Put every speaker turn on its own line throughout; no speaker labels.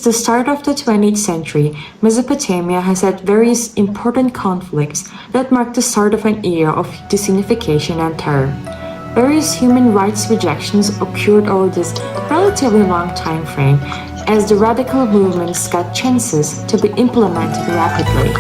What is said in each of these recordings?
Since the start of the 20th century, Mesopotamia has had various important conflicts that mark the start of an era of designification and terror. Various human rights rejections occurred over this relatively long time frame as the radical movements got chances to be implemented rapidly.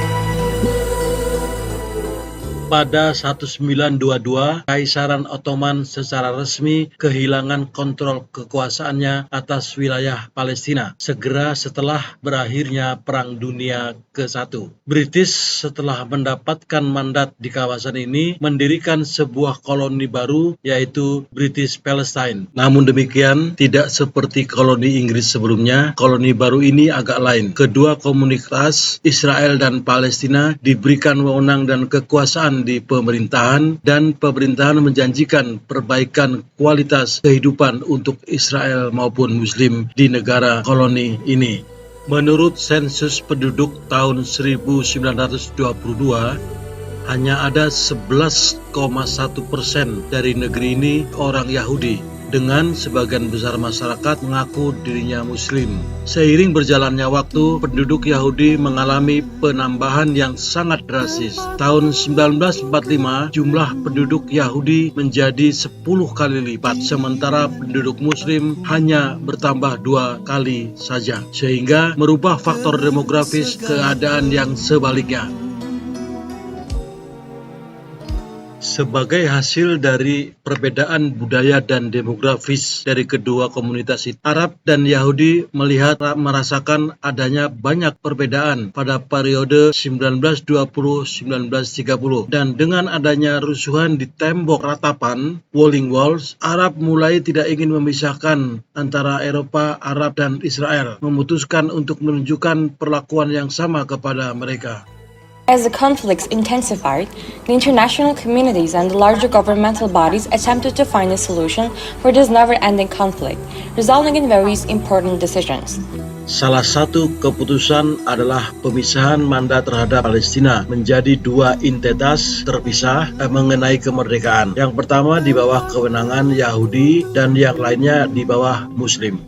Pada 1922, Kaisaran Ottoman secara resmi kehilangan kontrol kekuasaannya atas wilayah Palestina segera setelah berakhirnya Perang Dunia ke-1. British setelah mendapatkan mandat di kawasan ini mendirikan sebuah koloni baru yaitu British Palestine. Namun demikian, tidak seperti koloni Inggris sebelumnya, koloni baru ini agak lain. Kedua komunitas Israel dan Palestina diberikan wewenang dan kekuasaan di pemerintahan dan pemerintahan menjanjikan perbaikan kualitas kehidupan untuk Israel maupun Muslim di negara koloni ini. Menurut sensus penduduk tahun 1922, hanya ada 11,1% dari negeri ini orang Yahudi, dengan sebagian besar masyarakat mengaku dirinya Muslim. Seiring berjalannya waktu, penduduk Yahudi mengalami penambahan yang sangat drastis. Tahun 1945, jumlah penduduk Yahudi menjadi 10 kali lipat, sementara penduduk Muslim hanya bertambah 2 kali saja, sehingga merubah faktor demografis keadaan yang sebaliknya. Sebagai hasil dari perbedaan budaya dan demografis dari kedua komunitas itu, Arab dan Yahudi merasakan adanya banyak perbedaan pada periode 1920-1930, dan dengan adanya rusuhan di tembok ratapan Wailing Walls, Arab mulai tidak ingin memisahkan antara Eropa, Arab, dan Israel, memutuskan untuk menunjukkan perlakuan yang sama kepada mereka.
As the conflicts intensified, the international communities and the larger governmental bodies attempted to find a solution for this never-ending conflict, resulting in various important decisions.
Salah satu keputusan adalah pemisahan mandat terhadap Palestina menjadi 2 entitas terpisah mengenai kemerdekaan. Yang pertama di bawah kewenangan Yahudi dan yang lainnya di bawah Muslim.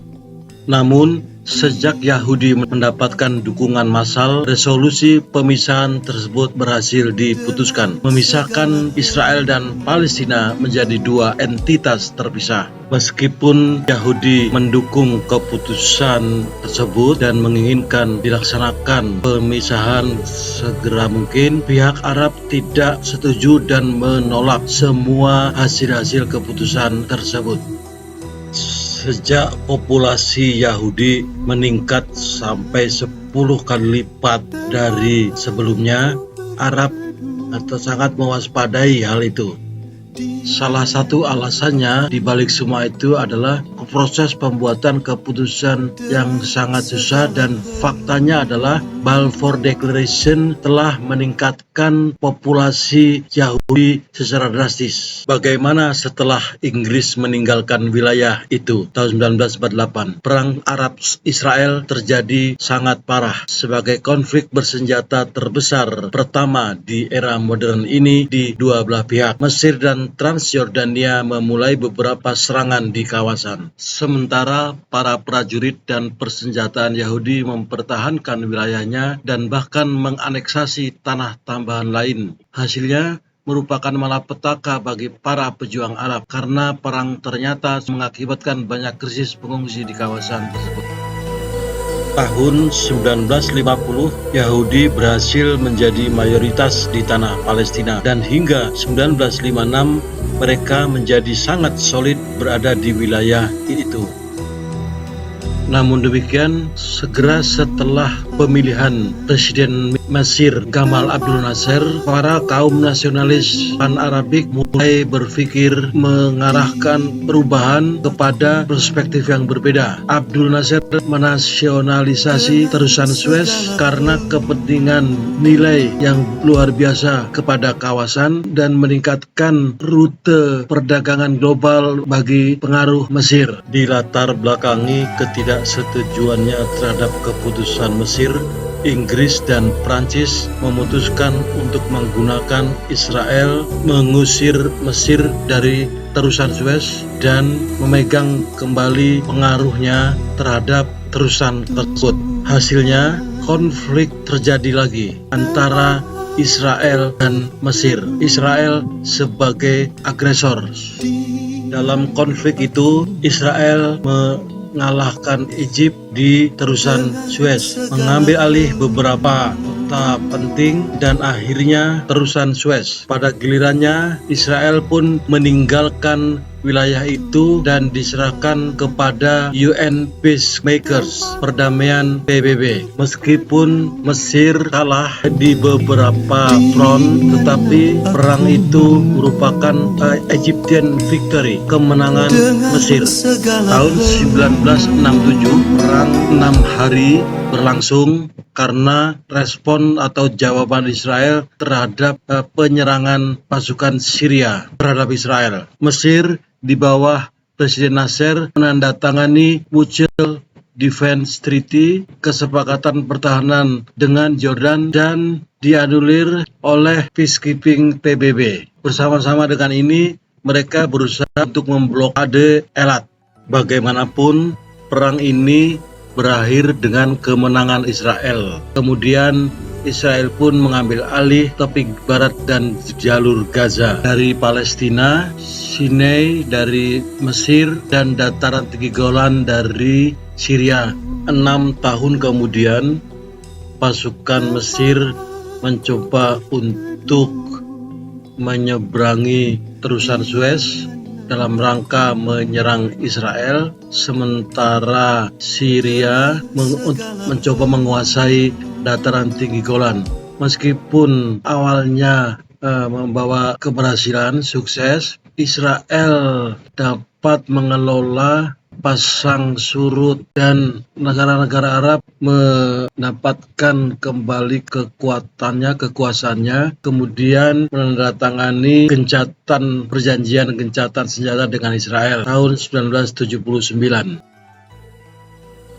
Namun, sejak Yahudi mendapatkan dukungan massal, resolusi pemisahan tersebut berhasil diputuskan, memisahkan Israel dan Palestina menjadi 2 entitas terpisah. Meskipun Yahudi mendukung keputusan tersebut dan menginginkan dilaksanakan pemisahan segera mungkin, pihak Arab tidak setuju dan menolak semua hasil-hasil keputusan tersebut. Sejak populasi Yahudi meningkat sampai 10 kali lipat dari sebelumnya, Arab sangat mewaspadai hal itu. Salah satu alasannya di balik semua itu adalah proses pembuatan keputusan yang sangat susah, dan faktanya adalah Balfour Declaration telah meningkatkan populasi Yahudi secara drastis. Bagaimana setelah Inggris meninggalkan wilayah itu tahun 1948? Perang Arab-Israel terjadi sangat parah sebagai konflik bersenjata terbesar pertama di era modern ini di dua belah pihak. Mesir dan Transjordania memulai beberapa serangan di kawasan. Sementara para prajurit dan persenjataan Yahudi mempertahankan wilayahnya dan bahkan menganeksasi tanah tambahan lain. Hasilnya merupakan malapetaka bagi para pejuang Arab karena perang ternyata mengakibatkan banyak krisis pengungsi di kawasan tersebut. Tahun 1950, Yahudi berhasil menjadi mayoritas di tanah Palestina, dan hingga 1956 mereka menjadi sangat solid berada di wilayah itu. Namun demikian, segera setelah pemilihan Presiden Mesir Gamal Abdel Nasser, para kaum nasionalis pan-Arabik mulai berpikir mengarahkan perubahan kepada perspektif yang berbeda. Abdel Nasser menasionalisasi terusan Suez karena kepentingan nilai yang luar biasa kepada kawasan dan meningkatkan rute perdagangan global bagi pengaruh Mesir. Dilatar belakangi ketidaksetujuannya terhadap keputusan Mesir, Inggris dan Prancis memutuskan untuk menggunakan Israel mengusir Mesir dari terusan Suez dan memegang kembali pengaruhnya terhadap terusan tersebut. Hasilnya, konflik terjadi lagi antara Israel dan Mesir. Israel sebagai agresor. Dalam konflik itu, Israel mengalahkan Egypt di terusan Suez, mengambil alih beberapa kota penting dan akhirnya terusan Suez. Pada gilirannya, Israel pun meninggalkan wilayah itu dan diserahkan kepada UN Peacemakers perdamaian PBB. Meskipun Mesir kalah di beberapa front, tetapi perang itu merupakan Egyptian victory, kemenangan Mesir. Tahun 1967, perang 6 hari berlangsung karena respon atau jawaban Israel terhadap penyerangan pasukan Syria terhadap Israel. Mesir di bawah Presiden Nasser menandatangani Mutual Defense Treaty, kesepakatan pertahanan dengan Jordan, dan dianulir oleh Peacekeeping PBB. Bersama-sama dengan ini, mereka berusaha untuk memblokade Elat. Bagaimanapun, perang ini berakhir dengan kemenangan Israel. Kemudian Israel pun mengambil alih topik barat dan jalur Gaza dari Palestina, Sinai dari Mesir, dan dataran tinggi Golan dari Syria. 6 tahun kemudian, pasukan Mesir mencoba untuk menyeberangi terusan Suez dalam rangka menyerang Israel, sementara Syria mencoba menguasai dataran tinggi Golan. Meskipun awalnya membawa keberhasilan, sukses, Israel dapat mengelola pasang surut dan negara-negara Arab mendapatkan kembali kekuasaannya, kemudian menandatangani perjanjian gencatan senjata dengan Israel tahun 1979.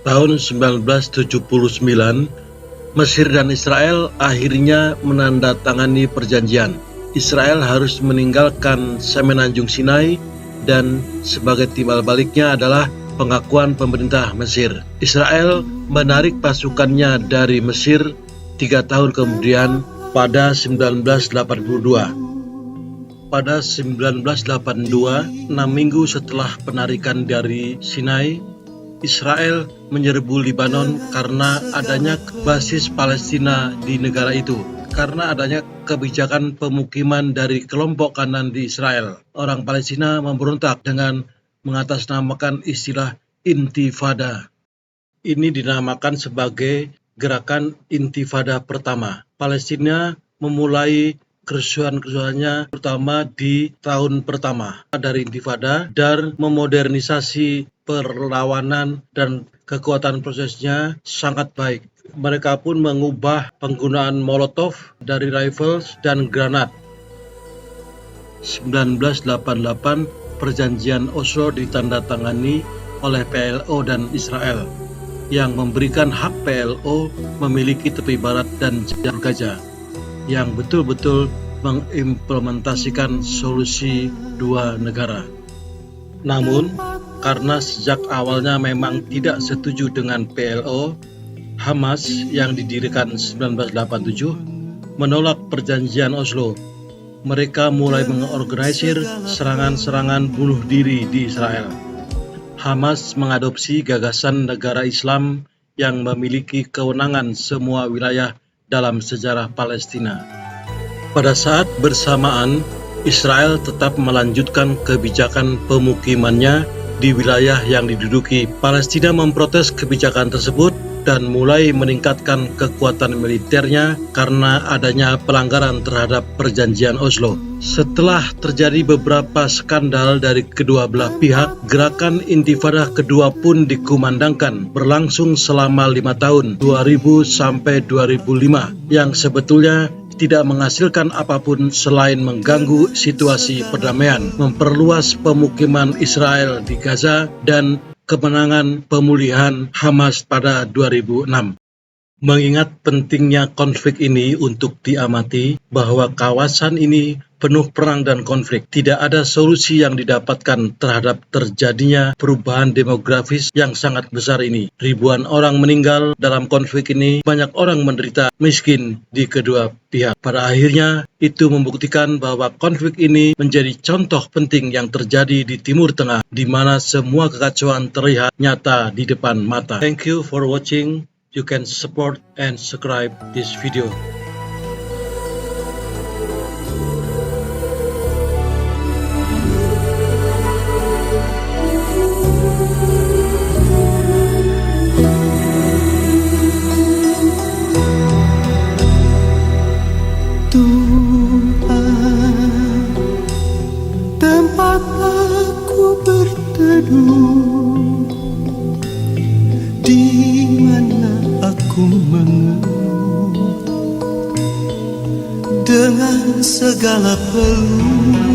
Tahun 1979, Mesir dan Israel akhirnya menandatangani perjanjian. Israel harus meninggalkan Semenanjung Sinai, dan sebagai timbal baliknya adalah pengakuan pemerintah Mesir. Israel menarik pasukannya dari Mesir 3 tahun kemudian pada 1982. Pada 1982, 6 minggu setelah penarikan dari Sinai, Israel menyerbu Lebanon karena adanya basis Palestina di negara itu. Karena adanya kebijakan pemukiman dari kelompok kanan di Israel, orang Palestina memberontak dengan mengatasnamakan istilah intifada. Ini dinamakan sebagai gerakan intifada pertama. Palestina memulai kerusuhan-kerusuhannya terutama di tahun pertama dari intifada dan memodernisasi perlawanan dan kekuatan prosesnya sangat baik. Mereka pun mengubah penggunaan molotov dari rifles dan granat. 1988, perjanjian Oslo ditandatangani oleh PLO dan Israel yang memberikan hak PLO memiliki tepi barat dan jalur Gaza, yang betul-betul mengimplementasikan solusi dua negara. Namun, karena sejak awalnya memang tidak setuju dengan PLO, Hamas yang didirikan 1987 menolak perjanjian Oslo. Mereka mulai mengorganisir serangan-serangan bunuh diri di Israel. Hamas mengadopsi gagasan negara Islam yang memiliki kewenangan semua wilayah dalam sejarah Palestina. Pada saat bersamaan, Israel tetap melanjutkan kebijakan pemukimannya di wilayah yang diduduki. Palestina memprotes kebijakan tersebut dan mulai meningkatkan kekuatan militernya karena adanya pelanggaran terhadap perjanjian Oslo. Setelah terjadi beberapa skandal dari kedua belah pihak, gerakan intifada kedua pun dikumandangkan, berlangsung selama 5 tahun, 2000 sampai 2005, yang sebetulnya tidak menghasilkan apapun selain mengganggu situasi perdamaian, memperluas pemukiman Israel di Gaza, dan kemenangan pemulihan Hamas pada 2006. Mengingat pentingnya konflik ini untuk diamati, bahwa kawasan ini penuh perang dan konflik. Tidak ada solusi yang didapatkan terhadap terjadinya perubahan demografis yang sangat besar ini. Ribuan orang meninggal dalam konflik ini, banyak orang menderita miskin di kedua pihak. Pada akhirnya, itu membuktikan bahwa konflik ini menjadi contoh penting yang terjadi di Timur Tengah, di mana semua kekacauan terlihat nyata di depan mata. Thank you for watching. You can support and subscribe this video.
Tuhan, tempat aku berteduh, di mana aku mengeluh dengan segala peluh